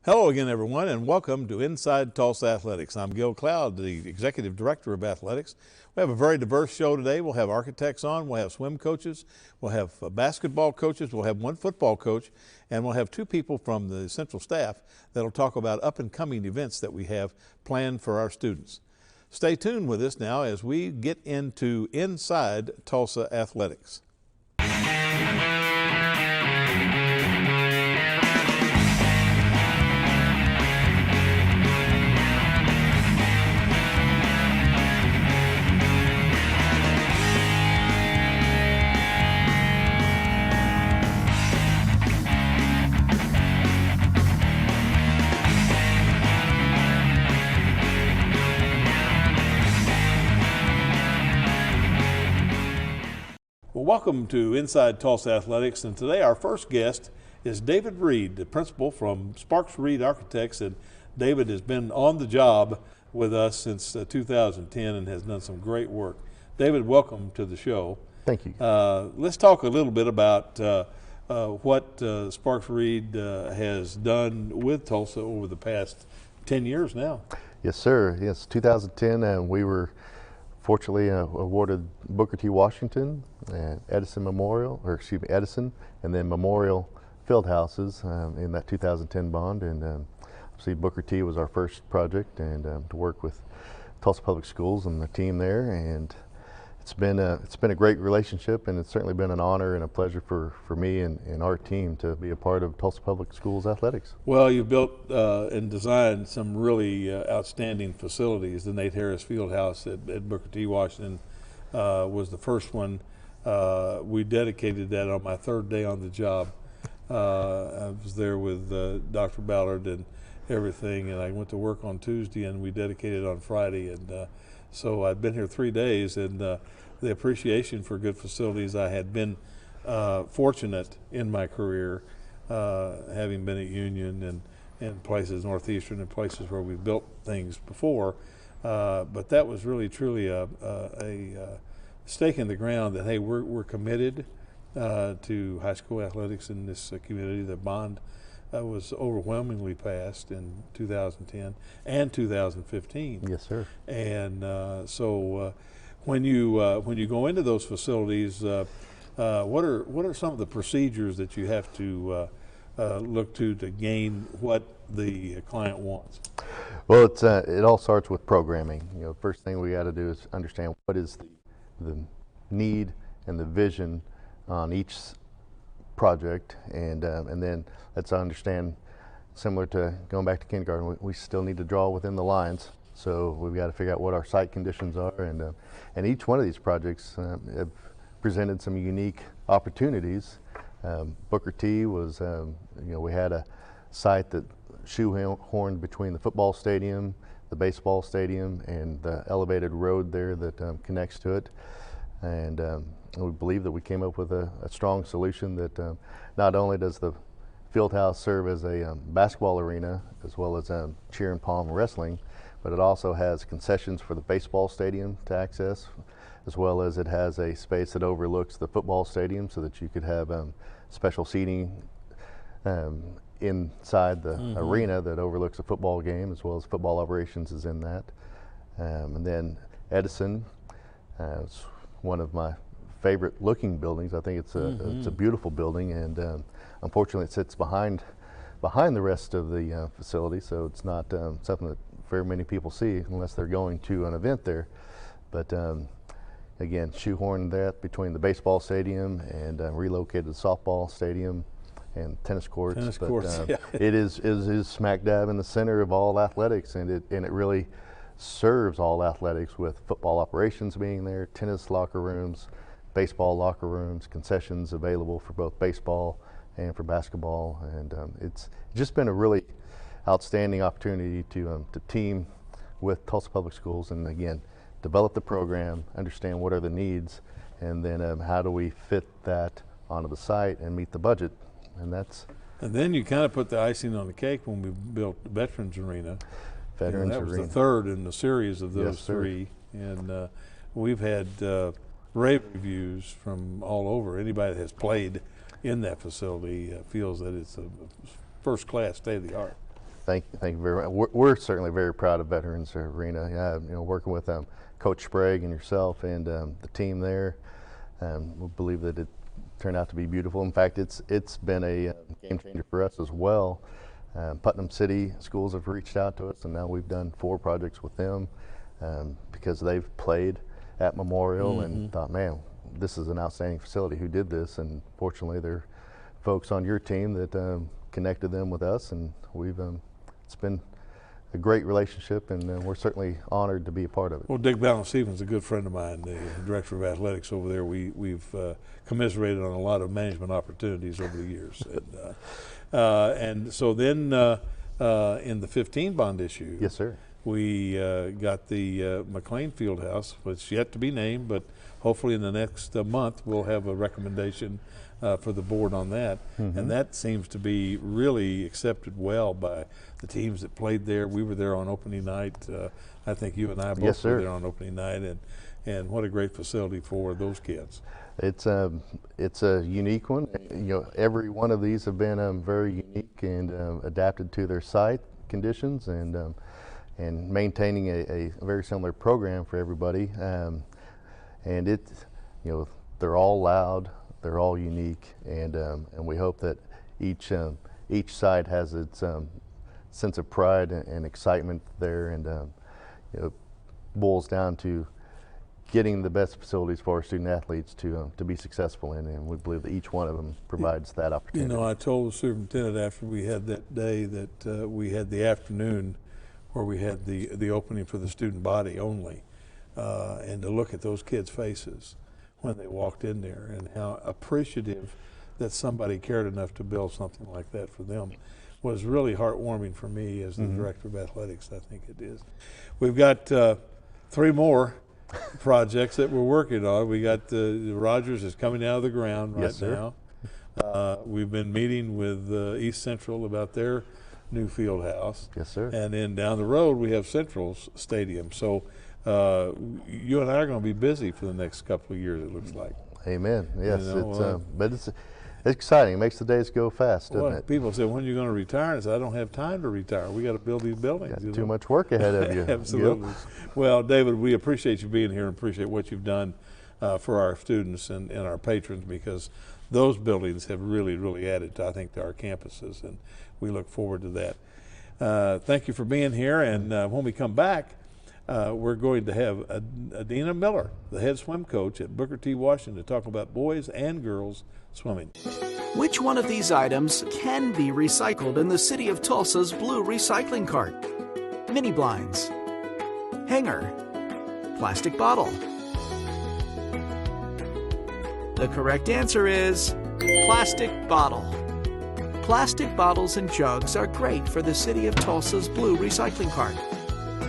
Hello again, everyone, and welcome to Inside Tulsa Athletics. I'm Gil Cloud, the Executive Director of Athletics. We have a very diverse show today. We'll have architects on, we'll have swim coaches, we'll have basketball coaches, we'll have one football coach, and we'll have two people from the central staff that'll talk about up-and-coming events that we have planned for our students. Stay tuned with us now as we get into Inside Tulsa Athletics. Well, welcome to Inside Tulsa Athletics, and today our first guest is David Reed, the principal from Sparks Reed Architects, and David has been on the job with us since 2010 and has done some great work. David, welcome to the show. Thank you. Let's talk a little bit about what Sparks Reed has done with Tulsa over the past 10 years now. Yes, sir. Yes, 2010, and we were fortunately awarded Booker T. Washington and Edison, and then Memorial Field Houses in that 2010 bond. And obviously Booker T was our first project, and to work with Tulsa Public Schools and the team there. And it's been a great relationship, and it's certainly been an honor and a pleasure for me and our team to be a part of Tulsa Public Schools athletics. Well, you've built and designed some really outstanding facilities. The Nate Harris Fieldhouse at Booker T. Washington was the first one. We dedicated that on my third day on the job. I was there with Dr. Ballard and everything, and I went to work on Tuesday, and we dedicated on Friday. And so I'd been here 3 days, and the appreciation for good facilities. I had been fortunate in my career, having been at Union and places, Northeastern, and places where we built things before. But that was really, truly a stake in the ground that, hey, we're committed to high school athletics in this community. The bond was overwhelmingly passed in 2010 and 2015. Yes, sir. And so when you go into those facilities, what are some of the procedures that you have to look to gain what the client wants? Well, it all starts with programming. You know, first thing we got to do is understand what is the need and the vision on each project, and then let's understand, similar to going back to kindergarten, we still need to draw within the lines. So we've got to figure out what our site conditions are, and each one of these projects have presented some unique opportunities. Booker T was, we had a site that shoehorned between the football stadium, the baseball stadium, and the elevated road there that connects to it. And we believe that we came up with a strong solution that not only does the field house serve as a basketball arena as well as cheer and palm wrestling, but it also has concessions for the baseball stadium to access, as well as it has a space that overlooks the football stadium so that you could have special seating inside the arena that overlooks a football game, as well as football operations is in that. And then Edison, it's one of my favorite looking buildings. I think it's a beautiful building, and unfortunately it sits behind the rest of the facility, so it's not something that very many people see unless they're going to an event there. But again, shoehorned that between the baseball stadium and relocated the softball stadium and tennis courts. Yeah. It is smack dab in the center of all athletics, and it really serves all athletics, with football operations being there, tennis locker rooms, baseball locker rooms, concessions available for both baseball and for basketball. And it's just been a really outstanding opportunity to team with Tulsa Public Schools, and again, develop the program, understand what are the needs, and then how do we fit that onto the site and meet the budget. And then you kind of put the icing on the cake when we built the Veterans Arena. Veterans Arena. That was Arena. the third in the series of those Yes, three, and we've had rave reviews from all over. Anybody that has played in that facility feels that it's a first-class, state-of-the-art. Thank you very much. We're certainly very proud of Veterans Arena. Working with Coach Sprague and yourself and the team there, we believe that it turned out to be beautiful. In fact, it's been a game changer for us as well. Putnam City schools have reached out to us, and now we've done 4 projects with them because they've played at Memorial and thought, man, this is an outstanding facility. Who did this? And fortunately, there are folks on your team that connected them with us, and we've it's been a great relationship, and we're certainly honored to be a part of it. Well, Dick Ballin-Stevens is a good friend of mine, the director of athletics over there. We've commiserated on a lot of management opportunities over the years. And so then in the 15 bond issue, Yes, sir. we got the McLean Fieldhouse, which is yet to be named, but hopefully in the next month we'll have a recommendation for the board on that. And that seems to be really accepted well by the teams that played there. We were there on opening night. I think you and I both Yes, were sir. there on opening night, and what a great facility for those kids. It's a unique one. Every one of these have been very unique and adapted to their site conditions, and maintaining a very similar program for everybody. And they're all loud, they're all unique, and we hope that each side has its sense of pride and excitement there, and boils down to getting the best facilities for our student athletes to be successful in, and we believe that each one of them provides that opportunity. I told the superintendent after we had that day that we had the afternoon where we had the opening for the student body only, and to look at those kids' faces when they walked in there and how appreciative that somebody cared enough to build something like that for them was really heartwarming for me as the director of athletics. I think it is. We've got 3 more projects that we're working on. We got the Rogers is coming out of the ground right Yes, sir. now. We've been meeting with East Central about their new field house. Yes, sir. And then down the road we have Central's stadium. So you and I are going to be busy for the next couple of years, it looks like. Amen. Yes, but it's exciting. It makes the days go fast, doesn't it? People say, when are you going to retire? I said, I don't have time to retire. We got to build these buildings. Got too much work ahead of you. Absolutely. Yep. Well, David, we appreciate you being here and appreciate what you've done for our students and our patrons, because those buildings have really, really added, I think, to our campuses, and we look forward to that. Thank you for being here, and when we come back, we're going to have Adina Milner, the head swim coach at Booker T. Washington, to talk about boys and girls swimming. Which one of these items can be recycled in the city of Tulsa's blue recycling cart? Mini blinds, hanger, plastic bottle. The correct answer is plastic bottle. Plastic bottles and jugs are great for the city of Tulsa's blue recycling cart.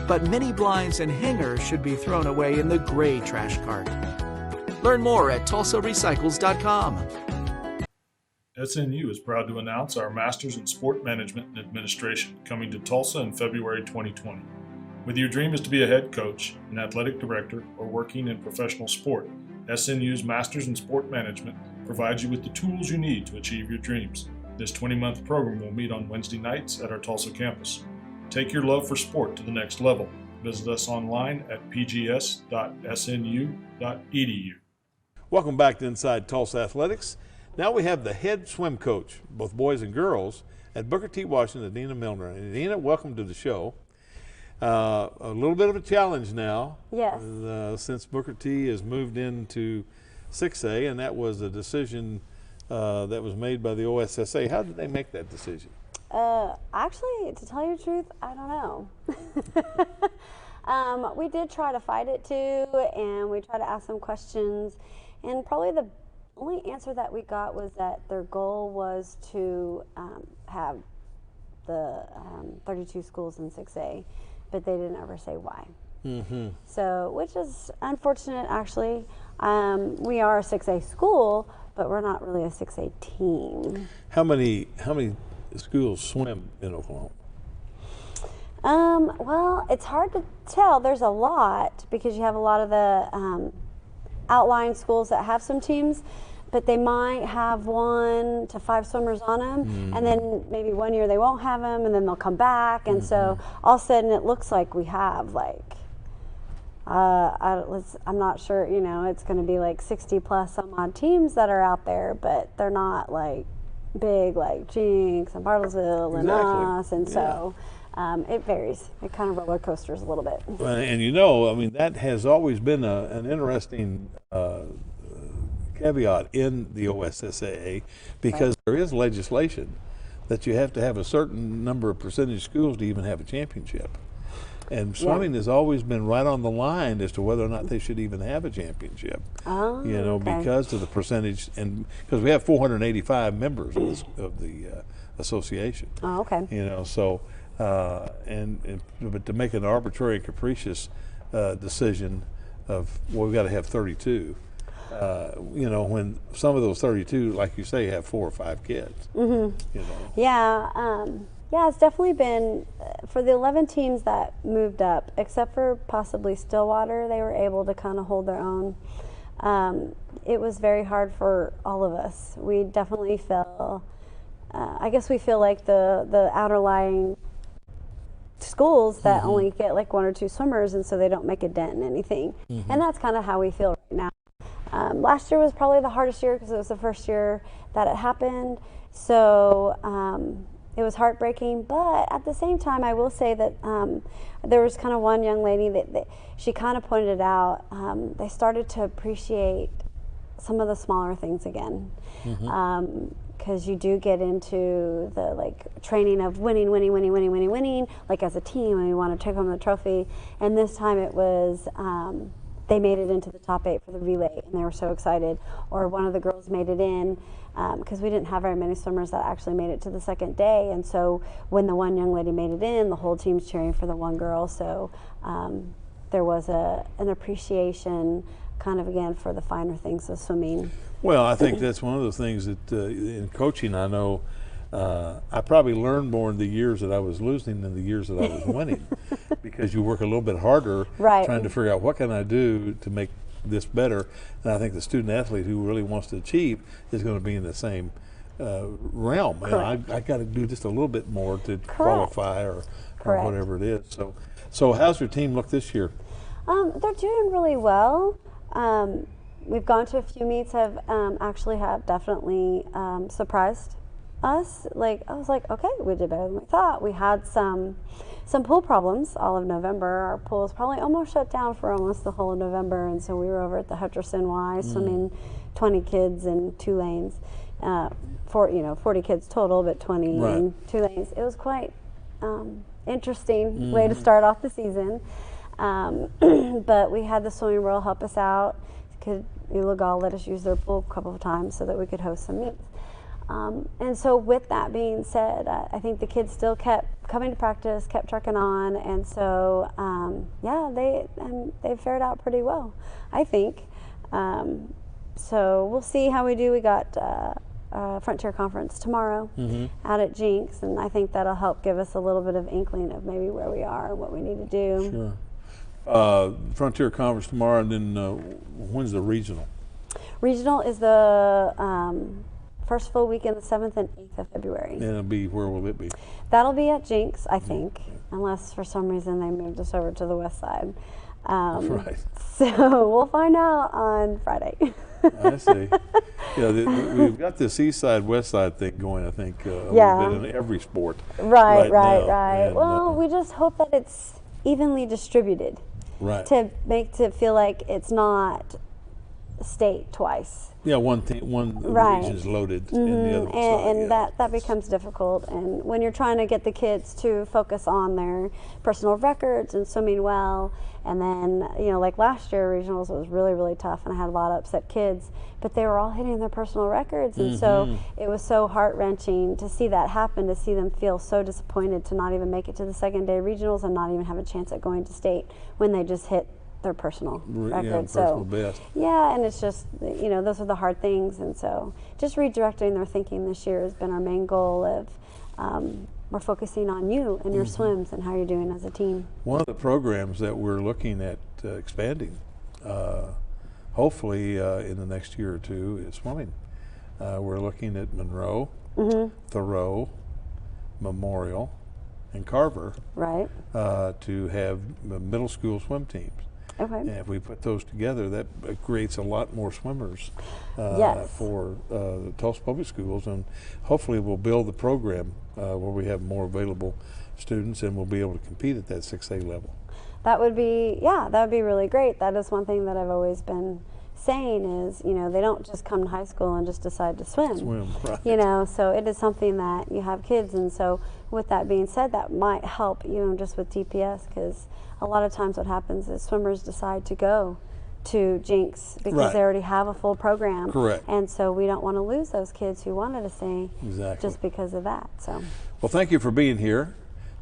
But mini blinds and hangers should be thrown away in the gray trash cart. Learn more at tulsarecycles.com. SNU is proud to announce our Masters in Sport Management and Administration coming to Tulsa in February 2020. Whether your dream is to be a head coach, an athletic director, or working in professional sport, SNU's Masters in Sport Management provides you with the tools you need to achieve your dreams. This 20-month program will meet on Wednesday nights at our Tulsa campus. Take your love for sport to the next level. Visit us online at pgs.snu.edu. Welcome back to Inside Tulsa Athletics. Now we have the head swim coach, both boys and girls, at Booker T. Washington, Adina Milner. And Adina, welcome to the show. A little bit of a challenge now. Yes. Since Booker T. has moved into 6A, and that was a decision that was made by the OSSA. How did they make that decision? Actually, to tell you the truth, I don't know. We did try to fight it too, and we tried to ask some questions, and probably the only answer that we got was that their goal was to have the 32 schools in 6A, but they didn't ever say why. So, which is unfortunate, actually. We are a 6A school, but we're not really a 6A team. How many schools swim in Oklahoma? Well, it's hard to tell. There's a lot because you have a lot of the outlying schools that have some teams, but they might have 1 to 5 swimmers on them, and then maybe one year they won't have them, and then they'll come back, and so all of a sudden it looks like we have like, I'm not sure, you know, it's going to be like 60 plus some odd teams that are out there, but they're not like big like Jinx and Bartlesville and us, and so it varies. It kind of roller coasters a little bit. And you know, I mean, that has always been an interesting caveat in the OSSAA, because there is legislation that you have to have a certain number of percentage schools to even have a championship. And swimming has always been right on the line as to whether or not they should even have a championship. Oh, you know, because of the percentage, and because we have 485 members of the association. Oh, okay. You know, so but to make an arbitrary and capricious decision of, well, we've got to have 32. You know, when some of those 32, like you say, have 4 or 5 kids. You know. Yeah, it's definitely been, for the 11 teams that moved up, except for possibly Stillwater, they were able to kind of hold their own. It was very hard for all of us. We definitely feel, I guess we feel like the outer lying schools that only get like 1 or 2 swimmers, and so they don't make a dent in anything. And that's kind of how we feel right now. Last year was probably the hardest year because it was the first year that it happened. So it was heartbreaking, but at the same time, I will say that there was kind of one young lady that she kind of pointed out, they started to appreciate some of the smaller things again. Because you do get into the like training of winning, like as a team, and we want to take home the trophy. And this time it was, they made it into the top 8 for the relay, and they were so excited. Or one of the girls made it in, because we didn't have very many swimmers that actually made it to the second day. And so when the one young lady made it in, the whole team's cheering for the one girl. So there was an appreciation kind of again for the finer things of swimming. Well, I think that's one of the things that in coaching, I know I probably learned more in the years that I was losing than the years that I was winning, because you work a little bit harder trying to figure out what can I do to make this better. And I think the student athlete who really wants to achieve is going to be in the same realm. You know, I got to do just a little bit more to qualify or whatever it is. So how's your team look this year? They're doing really well. We've gone to a few meets, have definitely surprised us. Like, I was like, okay, we did better than we thought. We had some pool problems all of November. Our pool was probably almost shut down for almost the whole of November, and so we were over at the Hutcherson Y swimming 20 kids in 2 lanes. 40 kids total, but 20 in 2 lanes. It was quite interesting way to start off the season. But we had the swimming world help us out. Illegal let us use their pool a couple of times so that we could host some meets. And so with that being said, I think the kids still kept coming to practice, kept trucking on, and so they fared out pretty well, I think. So we'll see how we do. We got Frontier Conference tomorrow out at Jinx, and I think that'll help give us a little bit of inkling of maybe where we are and what we need to do. Sure. Frontier Conference tomorrow, and then when's the regional? Regional is the first full weekend, the 7th and 8th of February. And it'll be, where will it be? That'll be at Jinx, I think, unless for some reason they moved us over to the west side. Right. So we'll find out on Friday. I see. Yeah, we've got this east side, west side thing going, I think, a little bit in every sport. Right. And, well, we just hope that it's evenly distributed. Right. To feel like it's not state twice. Yeah, one region is loaded and the other and that becomes difficult. And when you're trying to get the kids to focus on their personal records and swimming well, and then like last year regionals was really, really tough, and I had a lot of upset kids, but they were all hitting their personal records, and so it was so heart-wrenching to see that happen, to see them feel so disappointed to not even make it to the second day regionals and not even have a chance at going to state when they just hit their personal record. Personal best. Yeah, and it's just, those are the hard things, and so just redirecting their thinking this year has been our main goal of we're focusing on you and your swims and how you're doing as a team. One of the programs that we're looking at expanding, hopefully in the next year or two, is swimming. We're looking at Monroe, Thoreau, Memorial, and Carver Right. to have middle school swim teams. Okay. And if we put those together, that creates a lot more swimmers Yes. for the Tulsa Public Schools, and hopefully we'll build the program where we have more available students and we'll be able to compete at that 6A level. That would be, yeah, that would be really great. That is one thing that I've always been saying is, you know, they don't just come to high school and just decide to swim. Swim, right. You know, so it is something that you have kids, and so with that being said, that might help, you know, just with DPS, because a lot of times what happens is swimmers decide to go to Jinx because Right. they already have a full program. Correct. And so we don't want to lose those kids who wanted to stay Exactly. just because of that. So Well, thank you for being here.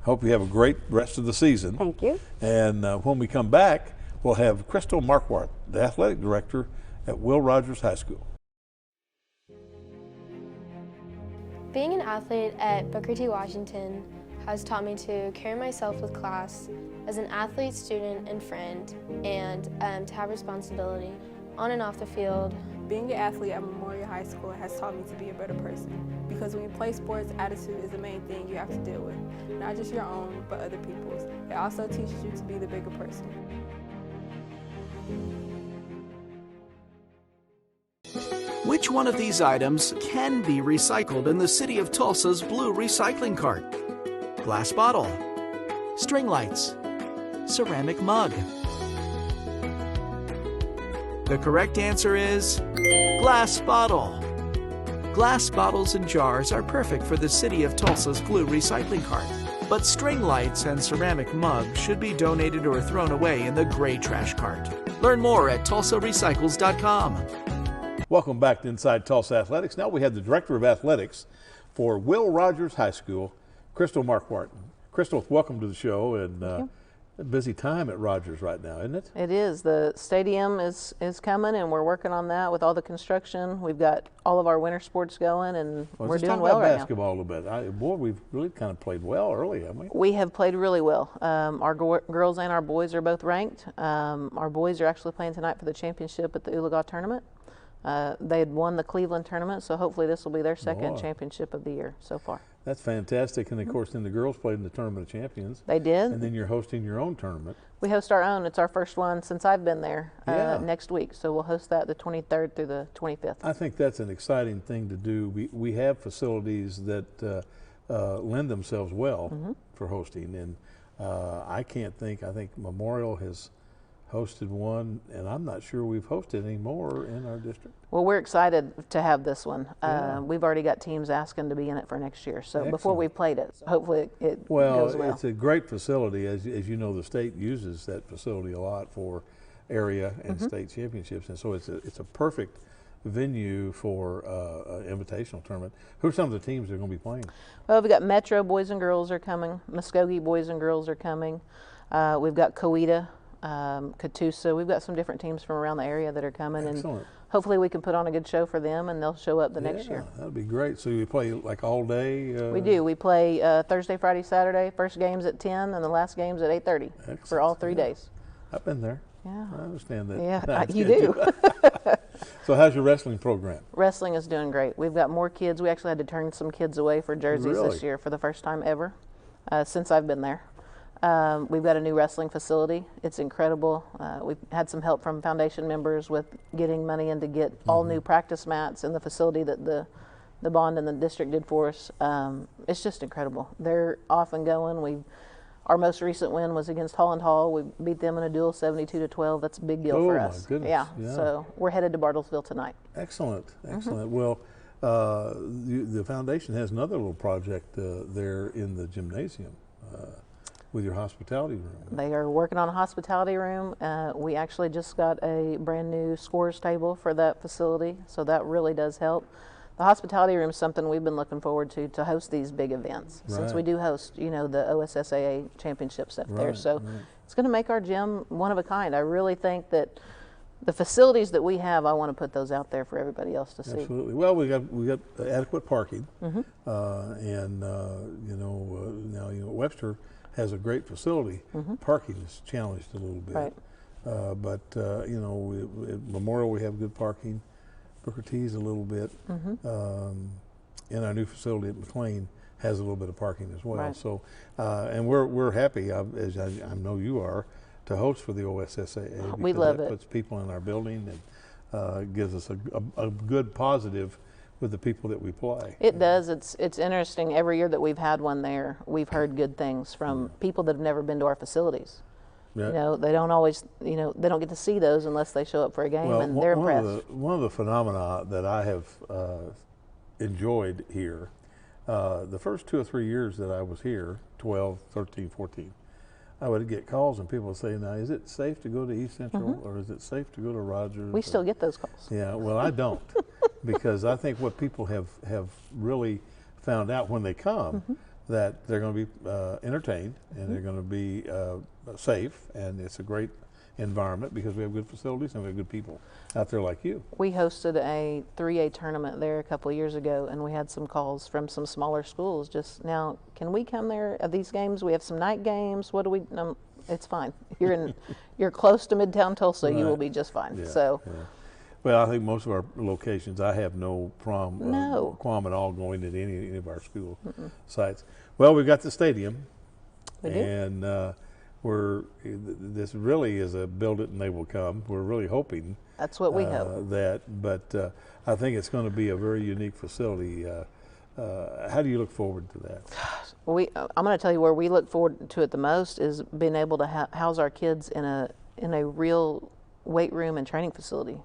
Hope you have a great rest of the season. thank you. And when we come back, we'll have Krystel Markwardt, the athletic director at Will Rogers High School. Being an athlete at Booker T. Washington has taught me to carry myself with class as an athlete, student, and friend, and to have responsibility on and off the field. Being an athlete at Memorial High School has taught me to be a better person, because when you play sports, attitude is the main thing you have to deal with, not just your own, but other people's. It also teaches you to be the bigger person. Which one of these items can be recycled in the city of Tulsa's blue recycling cart? Glass bottle, string lights, ceramic mug. The correct answer is glass bottle. Glass bottles and jars are perfect for the city of Tulsa's blue recycling cart, but string lights and ceramic mugs should be donated or thrown away in the gray trash cart. Learn more at tulsarecycles.com. Welcome back to Inside Tulsa Athletics. Now we have the Director of Athletics for Will Rogers High School, Krystel Markwardt. Krystel, welcome to the show, and a busy time at Rogers right now, isn't it? It is. The stadium is coming, and we're working on that with all the construction. We've got all of our winter sports going, and we're doing well right now. Let's talk about basketball a little bit. Boy, we've really kind of played well early, haven't we? We have played really well. Our girls and our boys are both ranked. Our boys are actually playing tonight for the championship at the Oologah tournament. They had won the Cleveland tournament, so hopefully this will be their second championship of the year so far. That's fantastic. And of course, then the girls played in the Tournament of Champions. They did. And then you're hosting your own tournament. We host our own. It's our first one since I've been there next week. So we'll host that the 23rd through the 25th. I think that's an exciting thing to do. We have facilities that lend themselves well for hosting. And I think Memorial has hosted one, and I'm not sure we've hosted any more in our district. Well, we're excited to have this one. We've already got teams asking to be in it for next year. So before we played it, so hopefully it goes well. It's a great facility. As you know, the state uses that facility a lot for area and state championships, and so it's a perfect venue for an invitational tournament. Who are some of the teams that are going to be playing? Well, we've got Metro boys and girls are coming. Muskogee boys and girls are coming. We've got Coweta, Catoosa. We've got some different teams from around the area that are coming. Excellent. And hopefully we can put on a good show for them, and they'll show up the next year. That'll be great. So you play like all day? We do. We play Thursday, Friday, Saturday. First game's at 10 and the last game's at 8:30 for all 3 days. I've been there. Yeah. I understand that. Yeah, you do. So how's your wrestling program? Wrestling is doing great. We've got more kids. We actually had to turn some kids away for jerseys Really? this year for the first time ever since I've been there. We've got a new wrestling facility. It's incredible. We've had some help from foundation members with getting money in to get all new practice mats in the facility that the bond and the district did for us. It's just incredible. They're off and going. Our most recent win was against Holland Hall. We beat them in a duel 72-12. That's a big deal for us. Oh, my goodness. Yeah. Yeah. So we're headed to Bartlesville tonight. Excellent. Well, the foundation has another little project there in the gymnasium with your hospitality room. They are working on a hospitality room. We actually just got a brand new scores table for that facility, so that really does help. The hospitality room is something we've been looking forward to host these big events, since we do host, the OSSAA championships up there. So it's going to make our gym one of a kind. I really think that the facilities that we have, I want to put those out there for everybody else to see. Absolutely. Well, we got adequate parking, and now Webster has a great facility. Parking is challenged a little bit, Right. but at Memorial we have good parking. Booker T's a little bit, and our new facility at McLean has a little bit of parking as well. Right. So, and we're happy, as I know you are, to host for the OSSAA. We because love that it. puts people in our building and gives us a good positive with the people that we play. It does. It's interesting. Every year that we've had one there, we've heard good things from people that have never been to our facilities. Yeah. You know, they don't always, they don't get to see those unless they show up for a game, and they're impressed. One of the phenomena that I have enjoyed here, the first 2 or 3 years that I was here, 12, 13, 14, I would get calls and people would say, now, is it safe to go to East Central or is it safe to go to Rogers? We still get those calls. Yeah, well, I don't, because I think what people have really found out when they come, that they're going to be entertained and they're going to be safe, and it's a great environment because we have good facilities and we have good people out there like you. We hosted a 3A tournament there a couple of years ago, and we had some calls from some smaller schools. Just now, can we come there at these games? We have some night games. What do we? It's fine. You're close to Midtown Tulsa. Right. You will be just fine. Yeah, So. yeah. Well, I think most of our locations, I have no qualm at all going to any of our school sites. Well, we've got the stadium, We do. and this really is a build it and they will come. We're really hoping That's what we hope. but I think it's going to be a very unique facility. How do you look forward to that? I'm going to tell you where we look forward to it the most is being able to house our kids in a real weight room and training facility.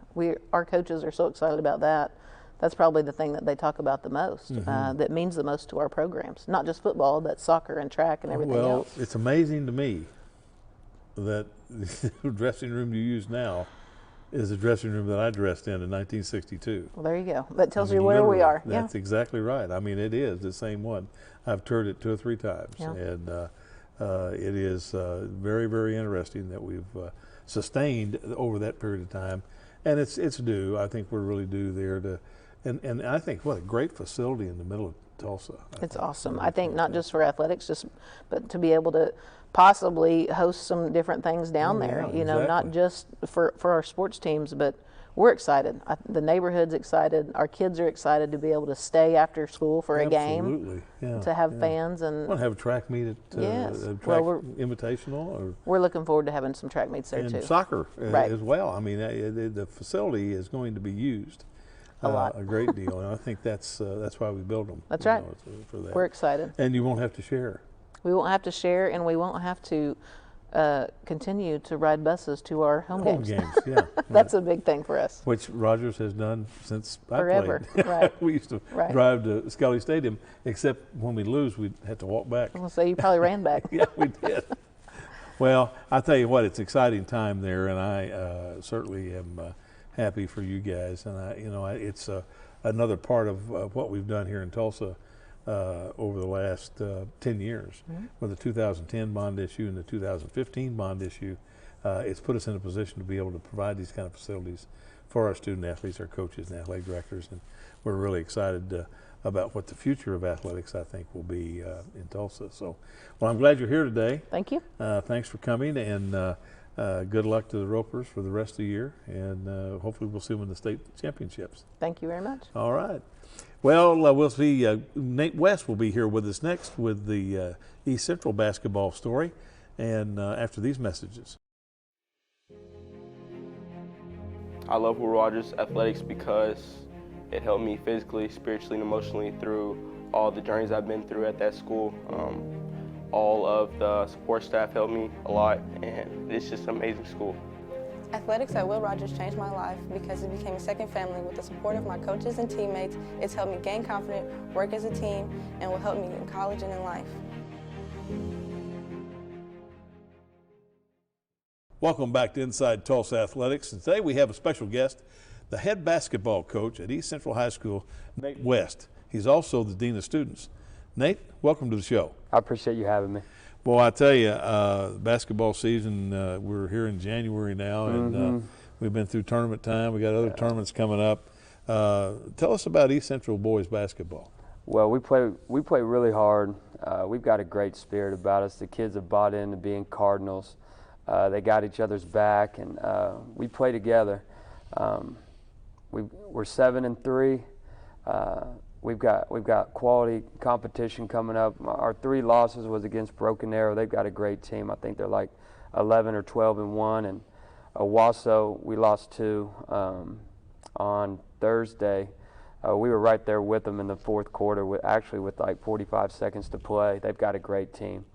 Our coaches are so excited about that. That's probably the thing that they talk about the most, that means the most to our programs. Not just football, but soccer and track and everything else. Well, it's amazing to me that the dressing room you use now is the dressing room that I dressed in 1962. Well, there you go. That tells you where we are. That's exactly right. I mean, it is the same one. I've toured it 2 or 3 times, and it is very, very interesting that we've sustained over that period of time, and it's due. I think we're really due there to, and I think what a great facility in the middle of Tulsa. It's awesome. I think not just for athletics, but to be able to possibly host some different things down there. Yeah, Not just for our sports teams, but we're excited. The neighborhood's excited. Our kids are excited to be able to stay after school for a game. Absolutely, yeah. To have fans and. Want to have a track meet at Yes. a track Well, invitational, or we're looking forward to having some track meets there and too. soccer Right. as well. I mean, the facility is going to be used A lot. a great deal, and I think that's why we build them. That's right. For that. We're excited. And you won't have to share. We won't have to share, and we won't have to continue to ride buses to our home games. Yeah. That's a big thing for us. Which Rogers has done since Forever, I played. right. We used to Right. drive to Scully Stadium, except when we lose, we'd have to walk back. I'm gonna say you probably ran back. Yeah, we did. Well, I tell you what, it's an exciting time there, and I certainly am happy for you guys. And it's another part of what we've done here in Tulsa over the last 10 years, with the 2010 bond issue and the 2015 bond issue. It's put us in a position to be able to provide these kind of facilities for our student athletes, our coaches, and athletic directors, and we're really excited about what the future of athletics, I think, will be in Tulsa. So, well, I'm glad you're here today. Thank you. Thanks for coming, and good luck to the Ropers for the rest of the year, and hopefully we'll see them in the state championships. Thank you very much. All right. Well, we'll see. Nate West will be here with us next with the East Central basketball story, and after these messages. I love Will Rogers Athletics because it helped me physically, spiritually, and emotionally through all the journeys I've been through at that school. All of the support staff helped me a lot, and it's just an amazing school. Athletics at Will Rogers changed my life because it became a second family. With the support of my coaches and teammates, it's helped me gain confidence, work as a team, and will help me in college and in life. Welcome back to Inside Tulsa Athletics, and today we have a special guest, the head basketball coach at East Central High School, Nate West. He's also the Dean of Students. Nate, welcome to the show. I appreciate you having me. Well, I tell you, basketball season, we're here in January now, and we've been through tournament time. We got other tournaments coming up. Tell us about East Central boys basketball. Well, we play really hard. We've got a great spirit about us. The kids have bought into being Cardinals. They got each other's back, and we play together. we're 7-3. We've got quality competition coming up. Our 3 losses was against Broken Arrow. They've got a great team. I think they're like 11 or 12-1. And Owasso, we lost 2 on Thursday. We were right there with them in the fourth quarter, with like 45 seconds to play. They've got a great team.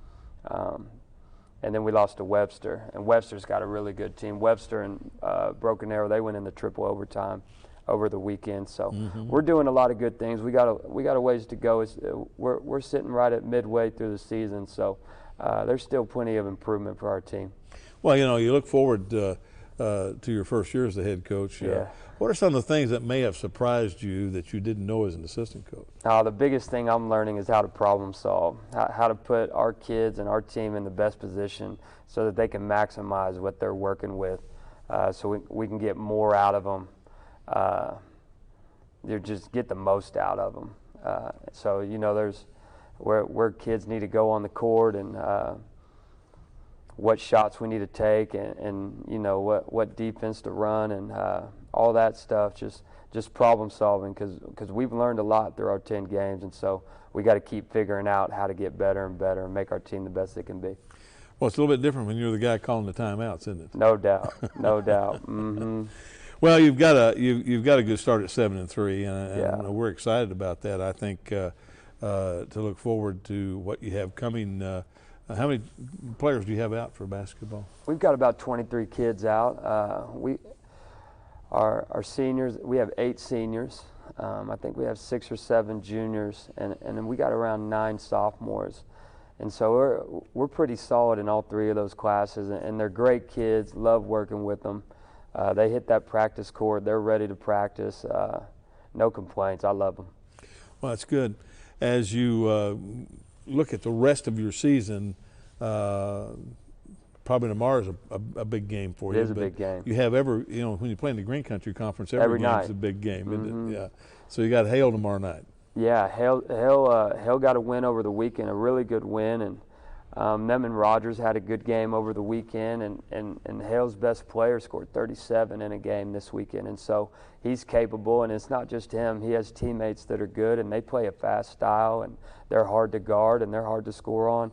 And then we lost to Webster, and Webster's got a really good team. Webster and Broken Arrow, they went into triple overtime over the weekend. So we're doing a lot of good things. We got a ways to go. We're sitting right at midway through the season, so there's still plenty of improvement for our team. Well, you look forward to your first year as the head coach. Yeah. What are some of the things that may have surprised you that you didn't know as an assistant coach? The biggest thing I'm learning is how to problem solve, how to put our kids and our team in the best position so that they can maximize what they're working with, so we can get more out of them. Just get the most out of them. So there's where kids need to go on the court, and what shots we need to take, and what defense to run, and all that stuff. Just problem solving, because we've learned a lot through our 10 games, and so we got to keep figuring out how to get better and better and make our team the best it can be. Well, it's a little bit different when you're the guy calling the timeouts, isn't it? No doubt, no doubt. Mm-hmm. Well, you've got a good start at 7-3, and Yeah. we're excited about that. I think to look forward to what you have coming. How many players do you have out for basketball? We've got about 23 kids out. Our seniors, we have 8 seniors. I think we have 6 or 7 juniors, and then we got around 9 sophomores. And so we're pretty solid in all 3 of those classes, and they're great kids. Love working with them. They hit that practice court. They're ready to practice. No complaints. I love them. Well, that's good. As you look at the rest of your season, probably tomorrow's a big game for you. It is a big game. You have when you play in the Green Country Conference, every game night is a big game, Mm-hmm. isn't it? Yeah. So you got Hale tomorrow night. Yeah, Hale got a win over the weekend, a really good win, and them and Rogers had a good game over the weekend, and Hale's best player scored 37 in a game this weekend, and so he's capable, and it's not just him. He has teammates that are good, and they play a fast style, and they're hard to guard, and they're hard to score on.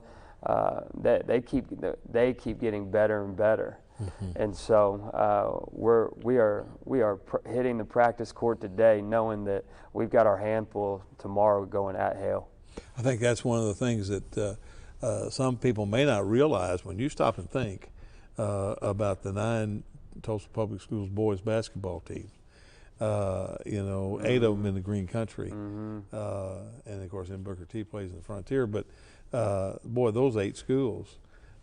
They keep getting better and better. Mm-hmm. And so we are hitting the practice court today, knowing that we've got our handful tomorrow going at Hale. I think that's one of the things that some people may not realize when you stop and think about the 9 Tulsa Public Schools boys basketball teams. 8 of them in the Green Country, and of course, then Booker T plays in the Frontier. But boy, those 8 schools.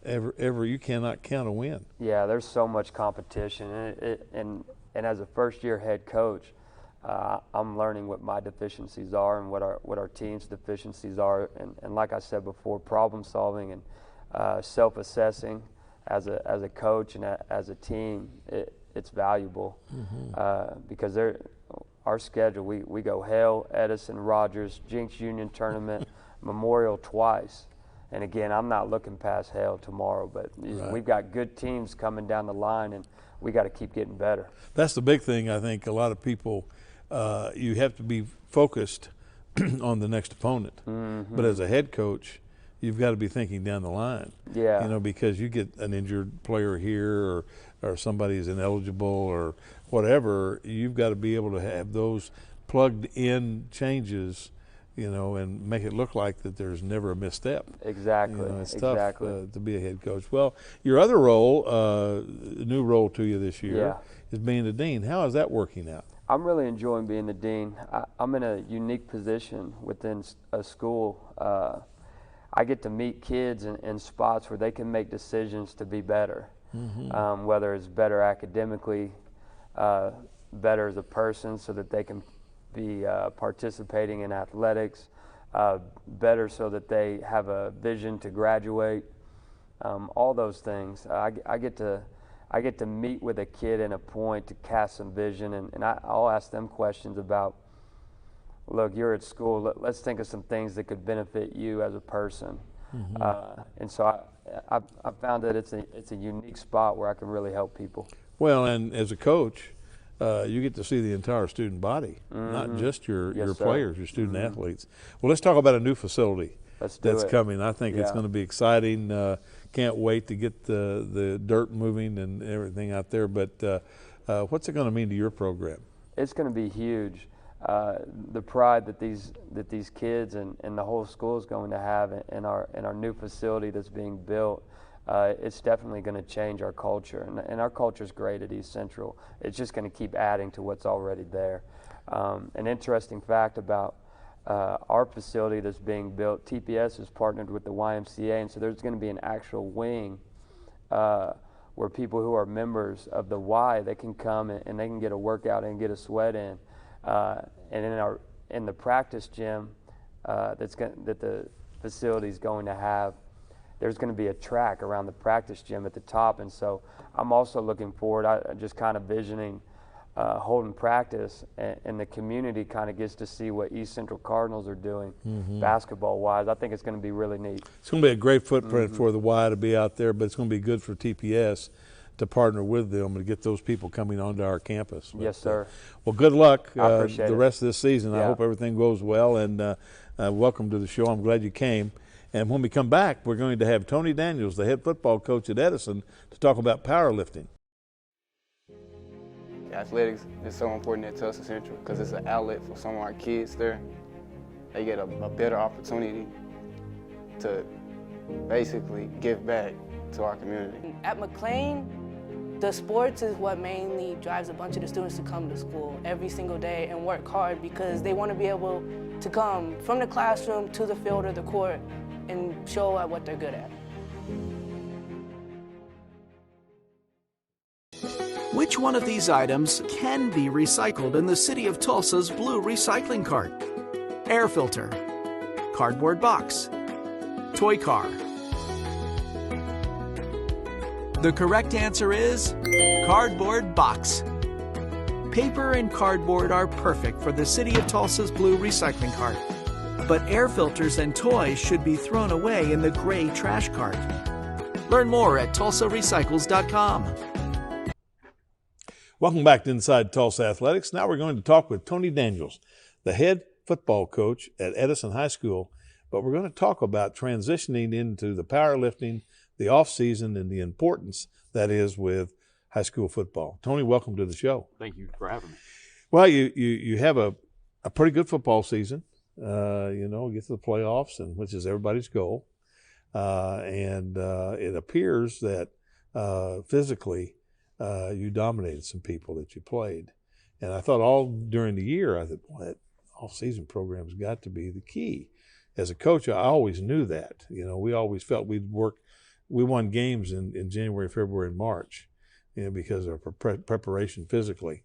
You cannot count a win. Yeah, there's so much competition, and as a first-year head coach, I'm learning what my deficiencies are and what our team's deficiencies are, and like I said before, problem solving and self-assessing as a coach and as a team. It's valuable because our schedule. We go Hale, Edison, Rogers, Jinx Union Tournament, Memorial twice. And again, I'm not looking past Hale tomorrow, but Right. We've got good teams coming down the line, and we got to keep getting better. That's the big thing. I think a lot of people, you have to be focused on the next opponent. Mm-hmm. But as a head coach, you've got to be thinking down the line. Yeah. Because you get an injured player here, or somebody is ineligible or whatever. You've got to be able to have those plugged in changes, and make it look like that there's never a misstep. Exactly. It's exactly. tough to be a head coach. Well, your other role, new role to you this year, is being the dean. How is that working out? I'm really enjoying being the dean. I'm in a unique position within a school. I get to meet kids in spots where they can make decisions to be better, whether it's better academically, better as a person so that they can be participating in athletics, better so that they have a vision to graduate, all those things. I get to meet with a kid in a point to cast some vision, and I'll ask them questions about, look, you're at school, let's think of some things that could benefit you as a person. And so I found that it's a unique spot where I can really help people. Well, and as a coach, you get to see the entire student body, not just your Yes, sir. players, your student athletes. Well, let's talk about a new facility Let's do that's it. coming. I think it's Yeah. going to be exciting. Can't wait to get the dirt moving and everything out there. But what's it going to mean to your program? It's going to be huge. The pride that these kids and the whole school is going to have in our new facility that's being built, it's definitely going to change our culture. And our culture is great at East Central. It's just going to keep adding to what's already there. An interesting fact about our facility that's being built, TPS is partnered with the YMCA, and so there's going to be an actual wing where people who are members of the Y, they can come and they can get a workout and get a sweat in. And in the practice gym that the facility is going to have, there's going to be a track around the practice gym at the top. And so I'm also looking forward, I just kind of visioning holding practice, and the community kind of gets to see what East Central Cardinals are doing basketball-wise. I think it's going to be really neat. It's going to be a great footprint for the Y to be out there, but it's going to be good for TPS to partner with them and get those people coming onto our campus. But, Yes, sir. well, good luck I appreciate the it. rest of this season. I Yeah. hope everything goes well, and welcome to the show. I'm glad you came. And when we come back, we're going to have Tony Daniels, the head football coach at Edison, to talk about powerlifting. Athletics is so important at Tulsa Central because it's an outlet for some of our kids there. They get a better opportunity to basically give back to our community. At McLean, the sports is what mainly drives a bunch of the students to come to school every single day and work hard because they want to be able to come from the classroom to the field or the court and show what they're good at. Which one of these items can be recycled in the city of Tulsa's blue recycling cart? Air filter, cardboard box, toy car. The correct answer is cardboard box. Paper and cardboard are perfect for the city of Tulsa's blue recycling cart, but air filters and toys should be thrown away in the gray trash cart. Learn more at tulsarecycles.com. Welcome back to Inside Tulsa Athletics. Now we're going to talk with Tony Daniels, the head football coach at Edison High School, but we're going to talk about transitioning into the powerlifting, the off-season, and the importance that is with high school football. Tony, welcome to the show. Thank you for having me. Well, you have a pretty good football season. Get to the playoffs, and which is everybody's goal. And it appears that physically you dominated some people that you played. And I thought all during the year, I thought, well, that off-season program's got to be the key. As a coach, I always knew that. We always felt we won games in January, February, and March, because of preparation physically.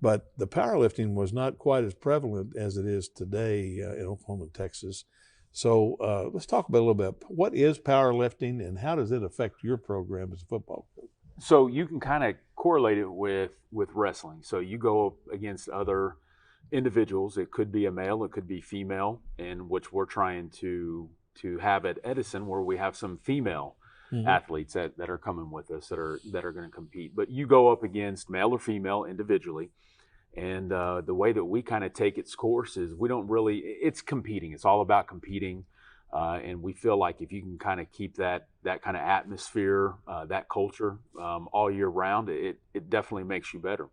But the powerlifting was not quite as prevalent as it is today in Oklahoma and Texas. So let's talk about a little bit. What is powerlifting, and how does it affect your program as a football coach? So you can kind of correlate it with wrestling. So you go up against other individuals. It could be a male, it could be female, and which we're trying to have at Edison, where we have some female athletes that are coming with us that are going to compete. But you go up against male or female individually, and the way that we kind of take its course is it's competing. It's all about competing. And we feel like if you can kind of keep that kind of atmosphere, that culture all year round, it definitely makes you better.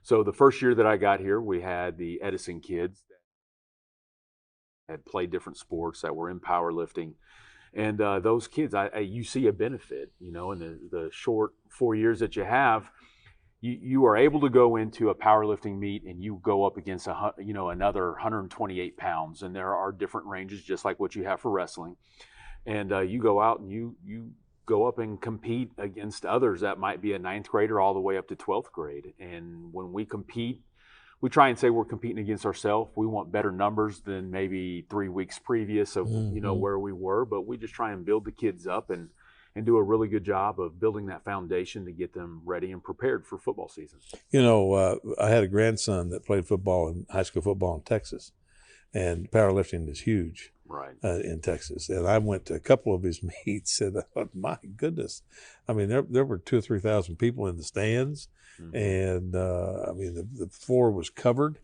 So the first year that I got here, we had the Edison kids that had played different sports, that were in powerlifting. And those kids, you see a benefit, in the short 4 years that you have. You are able to go into a powerlifting meet and you go up against another 128 pounds, and there are different ranges just like what you have for wrestling. And you go out and you go up and compete against others that might be a 9th grader all the way up to 12th grade. And when we compete, we try and say we're competing against ourselves. We want better numbers than maybe 3 weeks previous of where we were, but we just try and build the kids up and do a really good job of building that foundation to get them ready and prepared for football season. I had a grandson that played football in high school football in Texas, and powerlifting is huge. right. In Texas. And I went to a couple of his meets, and I thought, my goodness, I mean, there were 2,000 or 3,000 people in the stands, and I mean, the floor was covered,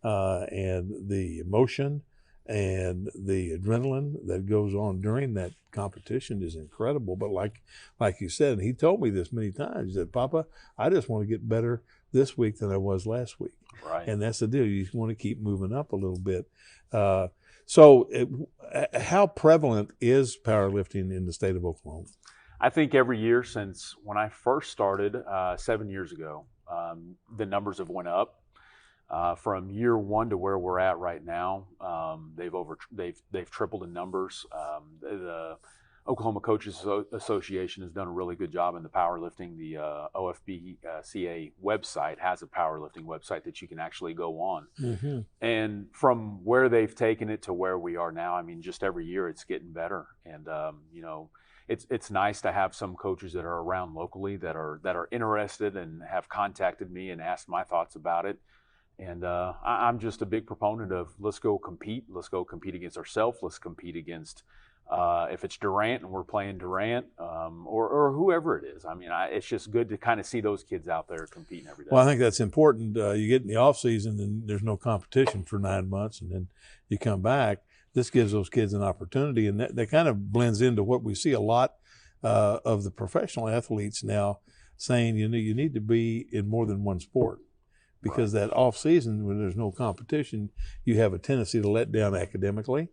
and the emotion and the adrenaline that goes on during that competition is incredible. But like you said, and he told me this many times, that Papa, I just want to get better this week than I was last week. Right. And that's the deal. You just want to keep moving up a little bit. How prevalent is powerlifting in the state of Oklahoma? I think every year since when I first started 7 years ago, the numbers have went up. From year one to where we're at right now, they've tripled in numbers. The Oklahoma Coaches Association has done a really good job in the powerlifting. The OFBCA website has a powerlifting website that you can actually go on. Mm-hmm. And from where they've taken it to where we are now, I mean, just every year it's getting better. And it's nice to have some coaches that are around locally that are interested and have contacted me and asked my thoughts about it. And I'm just a big proponent of let's go compete. Let's go compete against ourselves. Let's compete against if it's Durant and we're playing Durant or whoever it is. I mean, it's just good to kind of see those kids out there competing every day. Well, I think that's important. You get in the off season and there's no competition for 9 months, and then you come back. This gives those kids an opportunity, and that kind of blends into what we see a lot of the professional athletes now saying, you need to be in more than one sport. Because that off season, when there's no competition, you have a tendency to let down academically,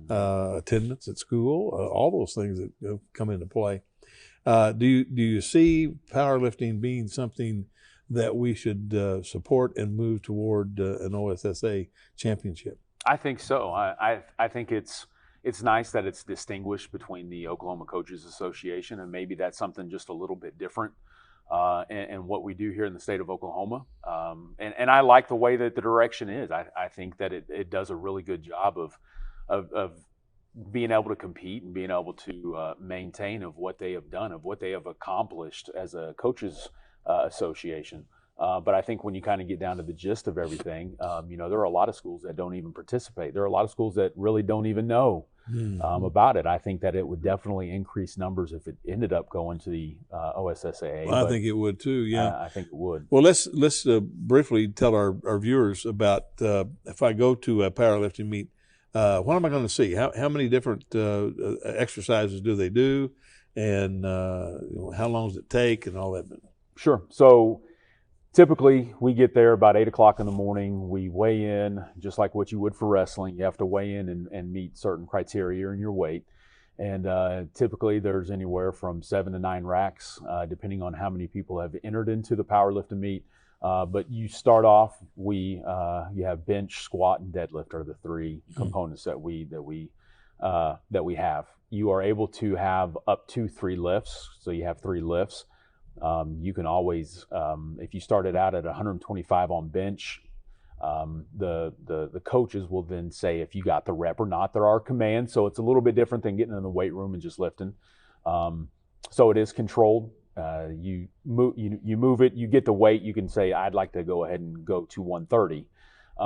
attendance at school, all those things that come into play. Do you see powerlifting being something that we should support and move toward an OSSA championship? I think so. I think it's nice that it's distinguished between the Oklahoma Coaches Association, and maybe that's something just a little bit different. And what we do here in the state of Oklahoma. And I like the way that the direction is. I think that it does a really good job of being able to compete and being able to maintain of what they have done, of what they have accomplished as a coaches association. But I think when you kind of get down to the gist of everything, there are a lot of schools that don't even participate. There are a lot of schools that really don't even know about it. I think that it would definitely increase numbers if it ended up going to the OSSAA. Well, I think it would too. Yeah, I think it would. Well, let's briefly tell our viewers about if I go to a powerlifting meet, what am I going to see? How many different exercises do they do, and how long does it take, and all that? Sure. So typically, we get there about 8 o'clock in the morning. We weigh in just like what you would for wrestling. You have to weigh in and meet certain criteria in your weight. And typically, there's anywhere from 7 to 9 racks, depending on how many people have entered into the powerlifting meet. But you start off, you have bench, squat, and deadlift are the three components that we have. You are able to have up to 3 lifts, so you have 3 lifts. You can always, if you started out at 125 on bench, the coaches will then say if you got the rep or not. There are commands, so it's a little bit different than getting in the weight room and just lifting. So it is controlled. You move it, you get the weight. You can say I'd like to go ahead and go to 130.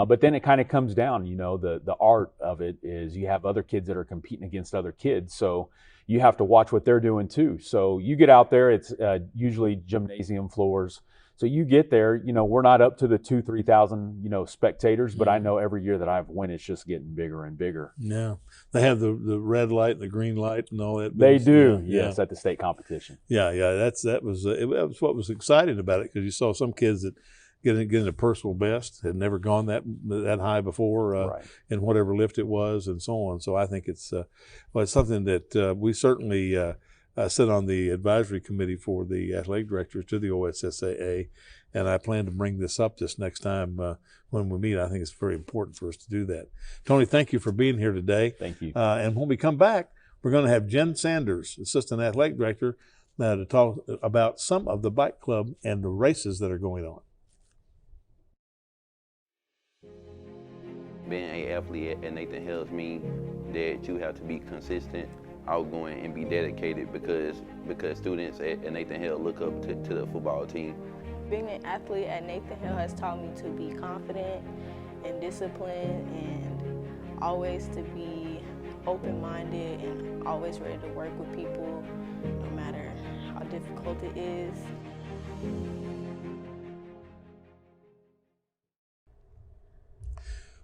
But then it kind of comes down, the art of it is you have other kids that are competing against other kids. So you have to watch what they're doing too. So you get out there, it's usually gymnasium floors. So you get there, we're not up to the 2,000-3,000, spectators, but I know every year that I've went, it's just getting bigger and bigger. Yeah. They have the red light and the green light and all that. They do, yes, at the state competition. Yeah. That was what was exciting about it, because you saw some kids that get into personal best, had never gone that high before, right, in whatever lift it was, and so on. So I think it's something that we certainly sit on the advisory committee for the athletic directors to the OSSAA, and I plan to bring this up this next time when we meet. I think it's very important for us to do that. Tony, thank you for being here today. Thank you. And when we come back, we're going to have Jen Sanders, assistant athletic director, to talk about some of the bike club and the races that are going on. Being an athlete at Nathan Hills means that you have to be consistent, outgoing, and be dedicated because students at Nathan Hill look up to the football team. Being an athlete at Nathan Hill has taught me to be confident and disciplined, and always to be open-minded and always ready to work with people, no matter how difficult it is.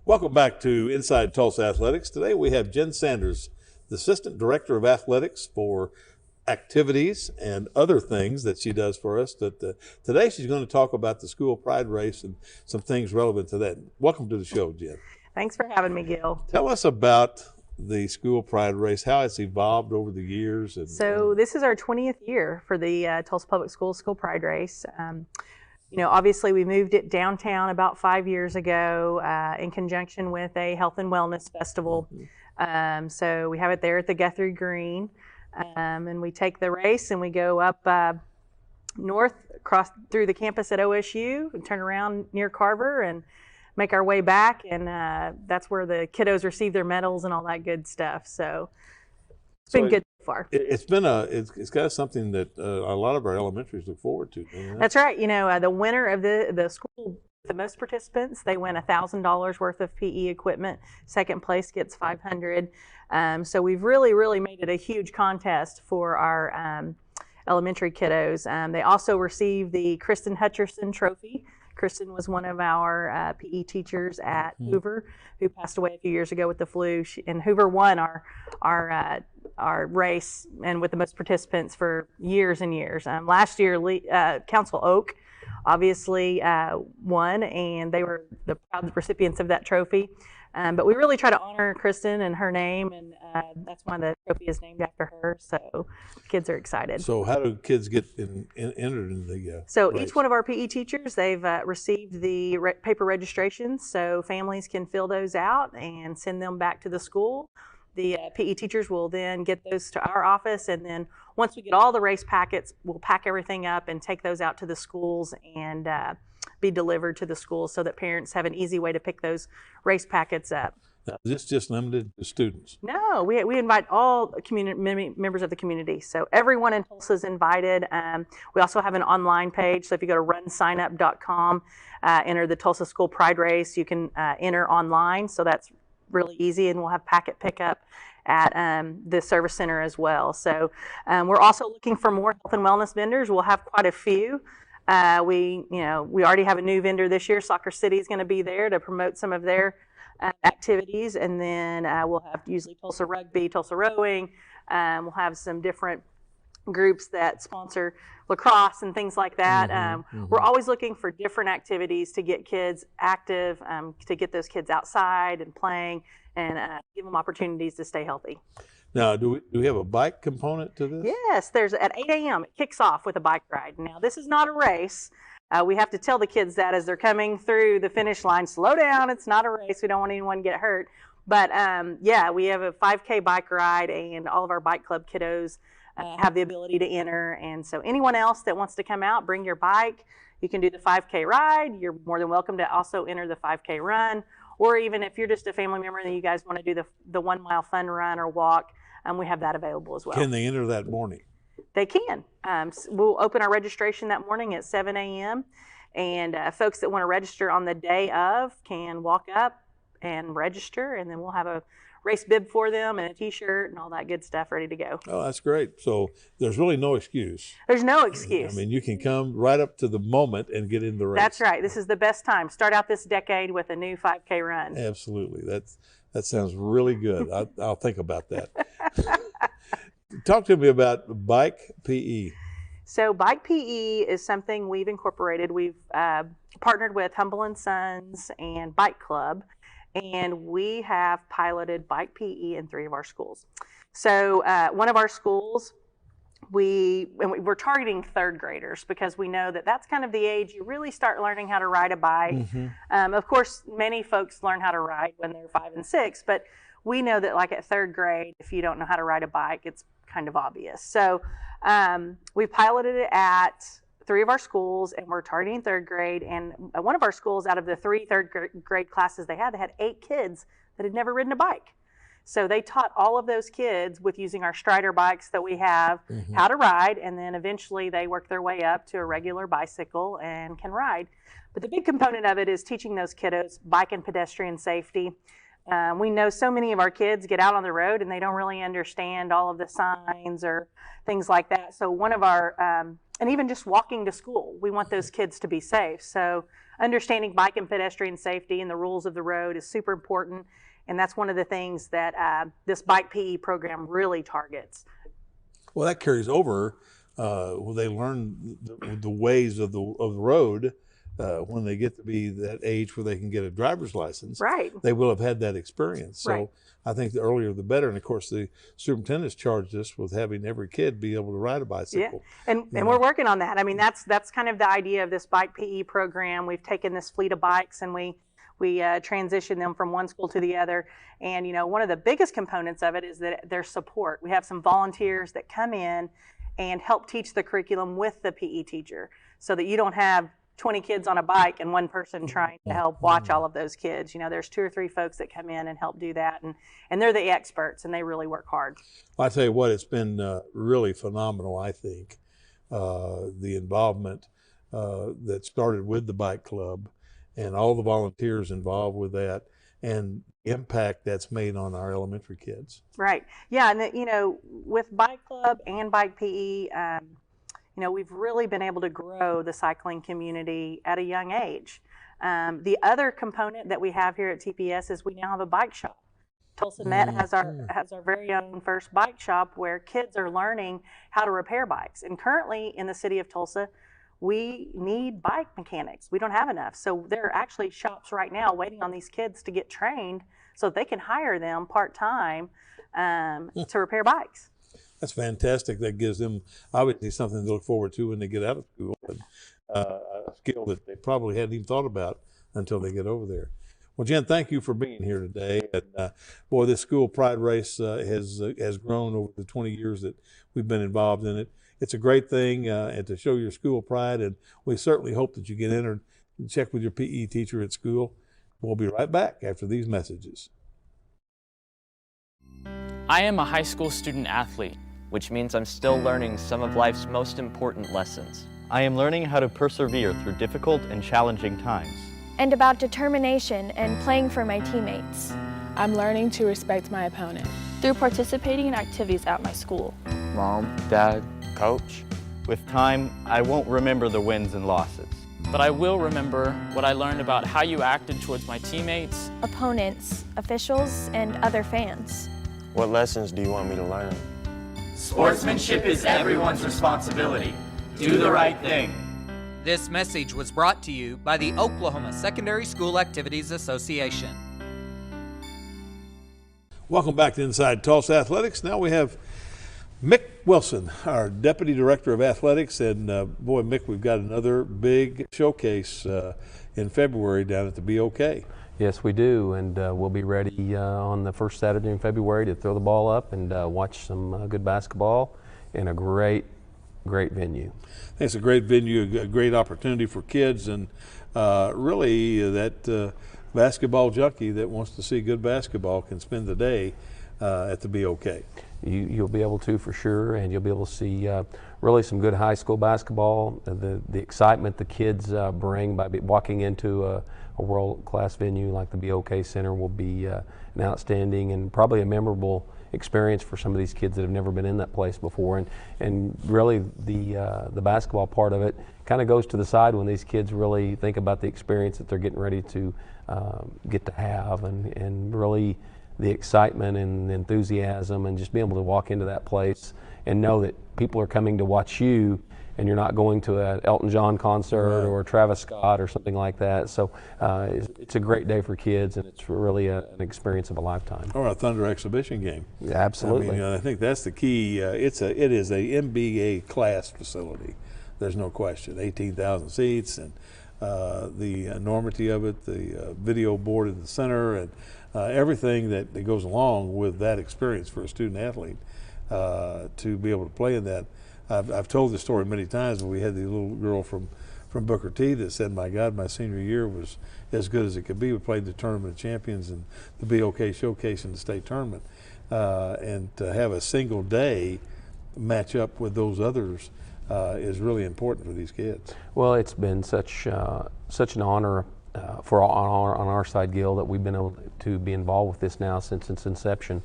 Welcome back to Inside Tulsa Athletics. Today we have Jen Sanders, the Assistant Director of Athletics for activities and other things that she does for us. Today she's going to talk about the school pride race and some things relevant to that. Welcome to the show, Jen. Thanks for having me, Gil. Tell us about the school pride race, how it's evolved over the years. So this is our 20th year for the Tulsa Public Schools School Pride Race. You know, obviously we moved it downtown about 5 years ago in conjunction with a health and wellness festival. So we have it there at the Guthrie Green, and we take the race and we go up north, across through the campus at OSU, and turn around near Carver and make our way back, and that's where the kiddos receive their medals and all that good stuff. So it's been good so far. It's been it's got something that a lot of our elementaries look forward to. That's right. You know, the winner of the school with the most participants, they win $1,000 worth of PE equipment. Second place gets $500. So we've really made it a huge contest for our elementary kiddos. They also receive the Kristen Hutcherson Trophy. Kristen was one of our PE teachers at Hoover, who passed away a few years ago with the flu. And Hoover won our race and with the most participants for years and years. Last year, Council Oak obviously won, and they were the proud recipients of that trophy. But we really try to honor Kristen and her name, and that's why the trophy is named after her. So kids are excited. So how do kids get entered in the So race? each one of our PE teachers, they've received the paper registrations, so families can fill those out and send them back to the school. The PE teachers will then get those to our office, and then once we get all the race packets, we'll pack everything up and take those out to the schools and be delivered to the schools so that parents have an easy way to pick those race packets up. Now, is this just limited to students? No, we invite all members of the community. So everyone in Tulsa is invited. We also have an online page. So if you go to runsignup.com, enter the Tulsa School Pride Race, you can enter online. So that's really easy, and we'll have packet pickup at the service center as well. So we're also looking for more health and wellness vendors. We'll have quite a few. We already have a new vendor this year. Soccer City is going to be there to promote some of their activities, and then we'll have usually Tulsa Rugby, Tulsa Rowing. We'll have some different groups that sponsor lacrosse and things like that. We're always looking for different activities to get kids active, to get those kids outside and playing, and give them opportunities to stay healthy. Now, do we have a bike component to this? Yes, there's at 8 a.m. it kicks off with a bike ride. Now, this is not a race. We have to tell the kids that as they're coming through the finish line, slow down, it's not a race. We don't want anyone to get hurt. But yeah, we have a 5K bike ride, and all of our bike club kiddos have the ability to enter. And so anyone else that wants to come out, bring your bike. You can do the 5K ride. You're more than welcome to also enter the 5K run. Or even if you're just a family member and you guys want to do the 1 mile fun run or walk, we have that available as well. Can they enter that morning? They can. We'll open our registration that morning at 7 a.m. And folks that want to register on the day of can walk up and register, and then we'll have a race bib for them and a t-shirt and all that good stuff ready to go. Oh, that's great. So there's really no excuse. There's no excuse. I mean, you can come right up to the moment and get in the race. That's right. This is the best time. Start out this decade with a new 5K run. Absolutely. That sounds really good. I'll think about that. Talk to me about bike PE. So bike PE is something we've incorporated. We've partnered with Humble & Sons and Bike Club, and we have piloted bike PE in 3 of our schools. So one of our schools, we're targeting 3rd graders because we know that that's kind of the age you really start learning how to ride a bike. Of course, many folks learn how to ride when they're 5 and 6, but we know that like at 3rd grade, if you don't know how to ride a bike, it's kind of obvious. So we piloted it at 3 of our schools, and we're targeting 3rd grade. And one of our schools, out of the 3 3rd grade classes they had 8 kids that had never ridden a bike. So they taught all of those kids with using our Strider bikes that we have how to ride, and then eventually they work their way up to a regular bicycle and can ride. But the big component of it is teaching those kiddos bike and pedestrian safety. We know so many of our kids get out on the road and they don't really understand all of the signs or things like that. So one of our, and even just walking to school, we want those kids to be safe. So understanding bike and pedestrian safety and the rules of the road is super important. And that's one of the things that this bike PE program really targets. Well, that carries over when they learn the ways of the road. When they get to be that age where they can get a driver's license, right, they will have had that experience. So right. I think the earlier the better. And of course, the superintendent's charged us with having every kid be able to ride a bicycle. Yeah, and we're working on that. I mean, that's kind of the idea of this bike PE program. We've taken this fleet of bikes and we transition them from one school to the other. And one of the biggest components of it is that there's support. We have some volunteers that come in and help teach the curriculum with the PE teacher, so that you don't have 20 kids on a bike and one person trying to help watch all of those kids. There's 2 or 3 folks that come in and help do that, and they're the experts and they really work hard. Well, I tell you what, it's been really phenomenal, I think, the involvement that started with the bike club and all the volunteers involved with that, and the impact that's made on our elementary kids. Right. Yeah, and with bike club and bike PE, we've really been able to grow the cycling community at a young age. The other component that we have here at TPS is we now have a bike shop. Tulsa Met has our very own first bike shop where kids are learning how to repair bikes. And currently in the city of Tulsa, we need bike mechanics. We don't have enough. So there are actually shops right now waiting on these kids to get trained so they can hire them part-time to repair bikes. That's fantastic. That gives them obviously something to look forward to when they get out of school, and a skill that they probably hadn't even thought about until they get over there. Well, Jen, thank you for being here today. And boy, this school pride race has grown over the 20 years that we've been involved in it. It's a great thing, and to show your school pride. And we certainly hope that you get entered and check with your PE teacher at school. We'll be right back after these messages. I am a high school student athlete, which means I'm still learning some of life's most important lessons. I am learning how to persevere through difficult and challenging times. And about determination and playing for my teammates. I'm learning to respect my opponent. Through participating in activities at my school. Mom, Dad, Coach. With time, I won't remember the wins and losses. But I will remember what I learned about how you acted towards my teammates, opponents, officials, and other fans. What lessons do you want me to learn? Sportsmanship is everyone's responsibility. Do the right thing. This message was brought to you by the Oklahoma Secondary School Activities Association. Welcome back to Inside Tulsa Athletics. Now we have Mick Wilson, our Deputy Director of Athletics. And boy, Mick, we've got another big showcase in February down at the BOK. Yes, we do, and we'll be ready on the first Saturday in February to throw the ball up and watch some good basketball in a great venue. It's a great venue, a great opportunity for kids, and really that basketball junkie that wants to see good basketball can spend the day at the BOK. You'll be able to, for sure, and you'll be able to see really some good high school basketball. The excitement the kids bring by walking into a world-class venue like the BOK Center will be an outstanding and probably a memorable experience for some of these kids that have never been in that place before. And really the basketball part of it kind of goes to the side when these kids really think about the experience that they're getting ready to get to have, and really the excitement and the enthusiasm, and just being able to walk into that place and know that people are coming to watch you, and you're not going to an Elton John concert or Travis Scott or something like that. So it's a great day for kids, and it's really an experience of a lifetime. Or a Thunder exhibition game. Yeah, absolutely. I mean, I think that's the key. It is a NBA class facility. There's no question. 18,000 seats, and the enormity of it, the video board in the center, and everything that goes along with that experience for a student athlete to be able to play in that. I've told this story many times, but we had the little girl from Booker T that said, my God, my senior year was as good as it could be. We played the Tournament of Champions and the BOK Showcase in the state tournament. And to have a single day match up with those others is really important for these kids. Well, it's been such an honor on our side, Gil, that we've been able to be involved with this now since its inception,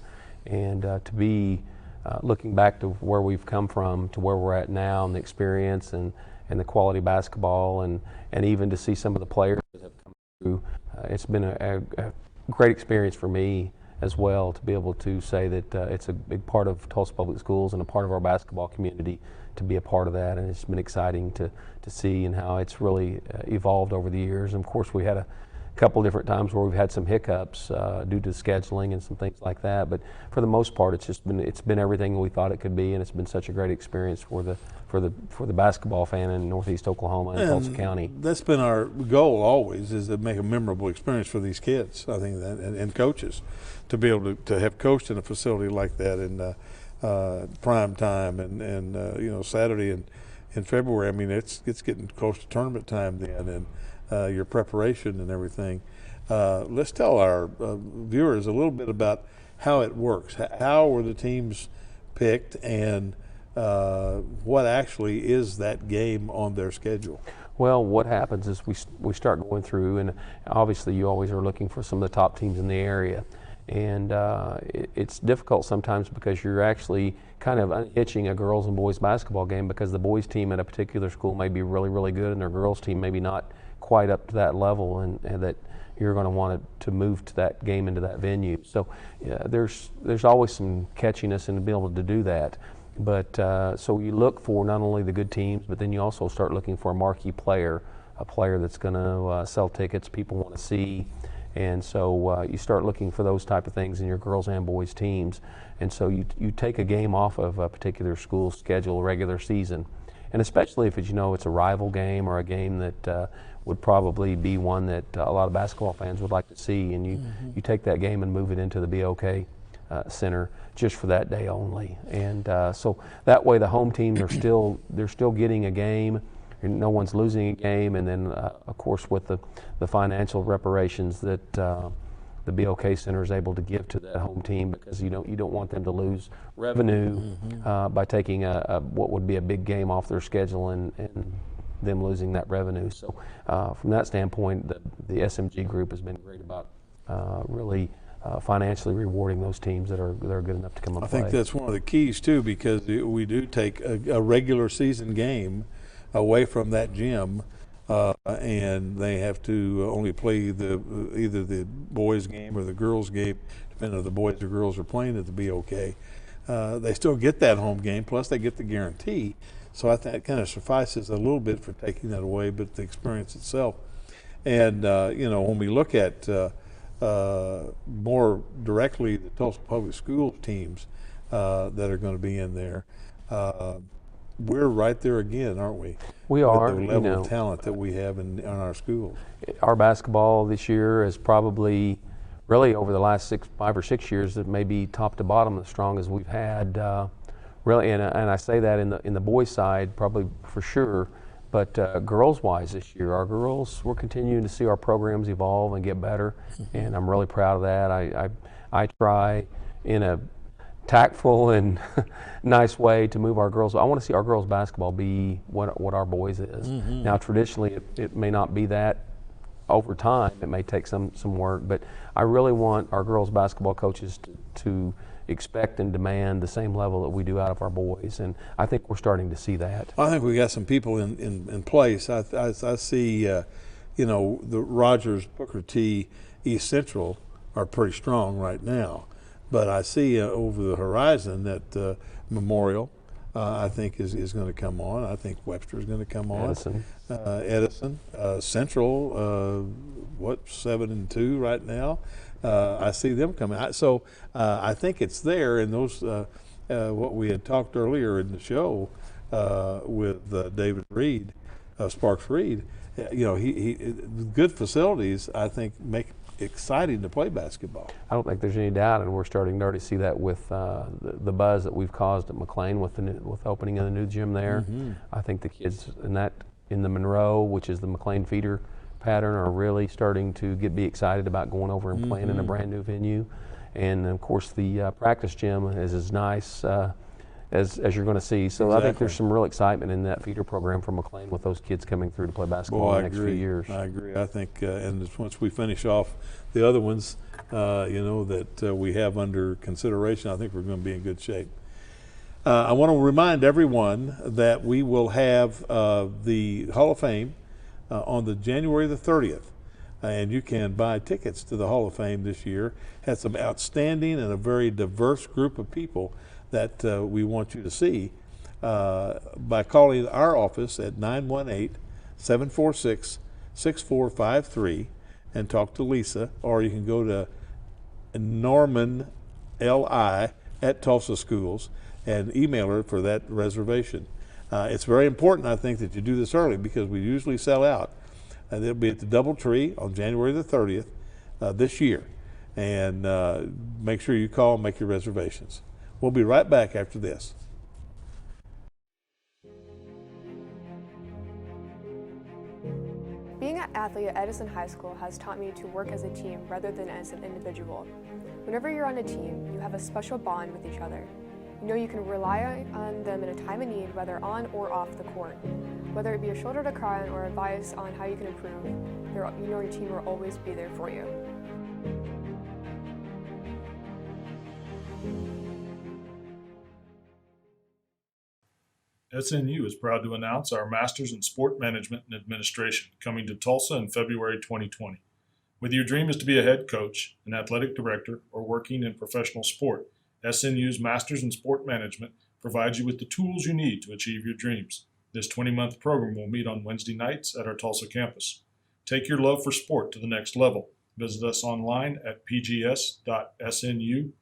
and to be looking back to where we've come from to where we're at now, and the experience and the quality basketball, and even to see some of the players that have come through. It's been a great experience for me as well to be able to say that it's a big part of Tulsa Public Schools and a part of our basketball community to be a part of that, and it's been exciting to see and how it's really evolved over the years. And of course, we had a couple different times where we've had some hiccups due to scheduling and some things like that, but for the most part, it's been everything we thought it could be, and it's been such a great experience for the basketball fan in Northeast Oklahoma and Tulsa County. That's been our goal always, is to make a memorable experience for these kids. I think that, and coaches, to be able to have coached in a facility like that in prime time and you know, Saturday in February. I mean, it's getting close to tournament time then, and your preparation and everything. Let's tell our viewers a little bit about how it works. How were the teams picked, and what actually is that game on their schedule? Well, what happens is we start going through, and obviously you always are looking for some of the top teams in the area. And it's difficult sometimes because you're actually kind of unhitching a girls and boys basketball game, because the boys team at a particular school may be really, really good, and their girls team maybe not quite up to that level, and that you're going to want to move to that game into that venue. So there's always some catchiness in to be able to do that. But so you look for not only the good teams, but then you also start looking for a marquee player, a player that's going to sell tickets people want to see. And so you start looking for those type of things in your girls and boys teams. And so you take a game off of a particular school's schedule, regular season. And especially if it's a rival game or a game that would probably be one that a lot of basketball fans would like to see. And you take that game and move it into the BOK Center just for that day only. And so that way the home teams are still getting a game. No one's losing a game, and then of course with the financial reparations that the BOK Center is able to give to that home team, because you don't want them to lose revenue by taking what would be a big game off their schedule and them losing that revenue. So from that standpoint, the SMG group has been great about really financially rewarding those teams that are good enough to come and play. I think that's one of the keys too, because we do take a regular season game away from that gym, and they have to only play either the boys game or the girls game, depending on if the boys or girls are playing at the BOK. They still get that home game, plus they get the guarantee. So I think it kind of suffices a little bit for taking that away, but the experience itself. And when we look at more directly the Tulsa Public Schools teams that are going to be in there, we're right there again, aren't we? We are. With the level of talent that we have in our schools. Our basketball this year is probably, really over the last 5 or 6 years, it may be top to bottom as strong as we've had. Really, and I say that in the boys' side, probably for sure. But girls-wise this year, our girls, we're continuing to see our programs evolve and get better, and I'm really proud of that. I try in a tactful and nice way to move our girls. I want to see our girls basketball be what our boys is. Now traditionally it may not be that over time. It may take some work, but I really want our girls basketball coaches to expect and demand the same level that we do out of our boys, and I think we're starting to see that. I think we got some people in place. I see the Rogers, Booker T, East Central are pretty strong right now. But I see over the horizon that Memorial, I think, is going to come on. I think Webster is going to come on. Edison. Central, 7-2 right now. I see them coming. So I think it's there. And those, what we had talked earlier in the show with David Reed, Sparks Reed, he good facilities, I think, make exciting to play basketball. I don't think there's any doubt, and we're starting to already see that with the buzz that we've caused at McLean with opening of the new gym there. I think the kids in the Monroe, which is the McLean feeder pattern, are really starting to be excited about going over and playing in a brand new venue. And of course the practice gym is as nice as you're going to see. So I think Exactly. there's some real excitement in that feeder program for McLean with those kids coming through to play basketball in the next few years. I agree. I think, and once we finish off the other ones, that we have under consideration, I think we're going to be in good shape. I want to remind everyone that we will have the Hall of Fame on the January the 30th. And you can buy tickets to the Hall of Fame this year. Had some outstanding and a very diverse group of people that we want you to see by calling our office at 918-746-6453 and talk to Lisa, or you can go to Norman L.I. at Tulsa Schools and email her for that reservation. It's very important, I think, that you do this early because we usually sell out. And it'll be at the DoubleTree on January the 30th this year. And make sure you call and make your reservations. We'll be right back after this. Being an athlete at Edison High School has taught me to work as a team rather than as an individual. Whenever you're on a team, you have a special bond with each other. You know you can rely on them in a time of need, whether on or off the court. Whether it be a shoulder to cry on or advice on how you can improve, you know your team will always be there for you. SNU is proud to announce our Masters in Sport Management and Administration coming to Tulsa in February 2020. Whether your dream is to be a head coach, an athletic director, or working in professional sport, SNU's Masters in Sport Management provides you with the tools you need to achieve your dreams. This 20-month program will meet on Wednesday nights at our Tulsa campus. Take your love for sport to the next level. Visit us online at pgs.snu.edu.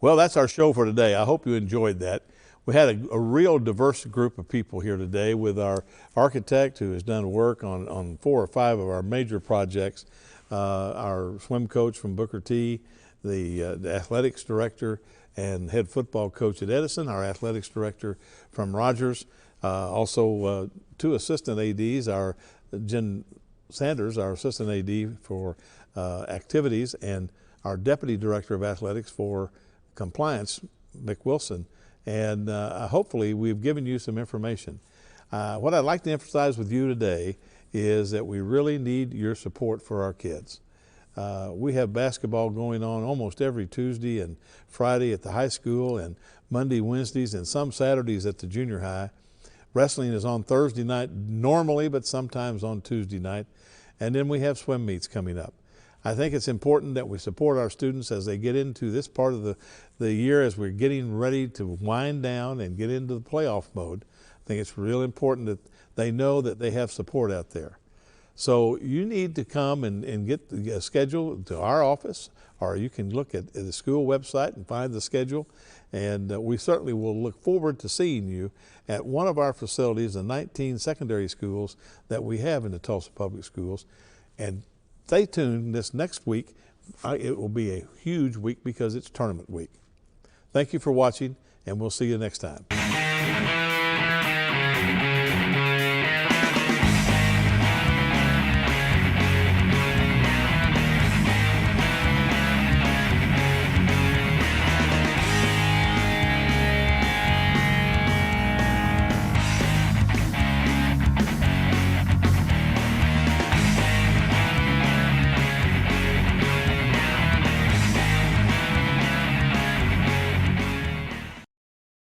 Well, that's our show for today. I hope you enjoyed that. We had a real diverse group of people here today with our architect who has done work on 4 or 5 of our major projects, our swim coach from Booker T, the athletics director and head football coach at Edison, our athletics director from Rogers, also 2 assistant ADs, our Jen Sanders, our assistant AD for activities, and our deputy director of athletics for compliance, Mick Wilson. And hopefully we've given you some information. What I'd like to emphasize with you today is that we really need your support for our kids. We have basketball going on almost every Tuesday and Friday at the high school, and Monday, Wednesdays, and some Saturdays at the junior high. Wrestling is on Thursday night normally, but sometimes on Tuesday night. And then we have swim meets coming up. I think it's important that we support our students as they get into this part of the year, as we're getting ready to wind down and get into the playoff mode. I think it's real important that they know that they have support out there. So you need to come and get the schedule to our office, or you can look at the school website and find the schedule. And we certainly will look forward to seeing you at one of our facilities, the 19 secondary schools that we have in the Tulsa Public Schools. And stay tuned this next week. It will be a huge week because it's tournament week. Thank you for watching, and we'll see you next time.